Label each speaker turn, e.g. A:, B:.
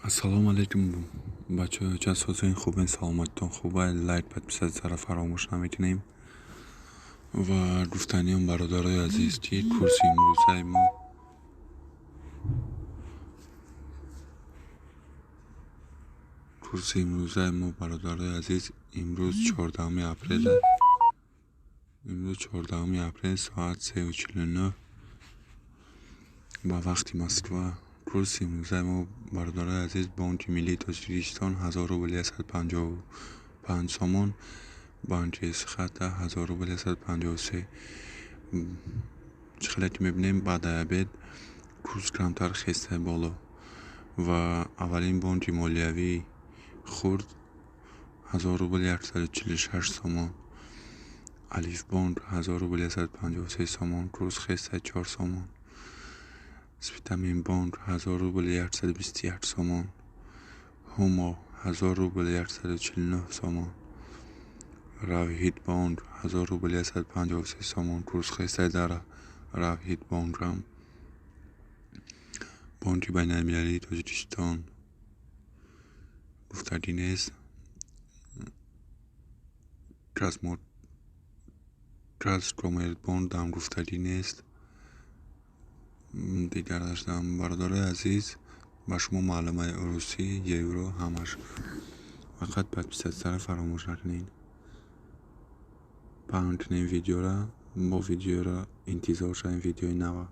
A: السلام علیکم بچه ها، چه این خوبه؟ سلامتتون خوبه؟ لایک подписать سر فراموش نمیکنیم. و گفتنی هم برادرای عزیز که کورسی امروزه ما برادرای عزیز امروز 14 اپریل ساعت 3:49 با وقتی مسکو. کورسی امروزه ما برادرای عزیز بانک ملی تاجیکستان 1000 روبل 155 سومون، بانک خط 1000 روبل 153. چقدر که میبینیم بعد عبید کورس کمتر خسته بالا و اولین بانک مالیوی خورد 1000 روبل 146 سومون. الف بانک 1000 روبل 153 سومون، کورس خسته 4 سومون. سپیتامین بانک 1000 روبل 121 سومون. هوما 1000 روبل 149 سومون. روحید بانک 1000 روبل 153 سومون، کورس خسته در روحید بانک هم. بانک بین المللی تاجیکستان گفتگی نیست. کامرت بانک هم گفتگی نیست. دیگر داشتم برادر عزیز با شما معلومه روسی یورو همش فقط подписать سر فراموش نکنین. پاند کنین ویدیو را، با ویدیو را انتظار شدین ویدیوی نو.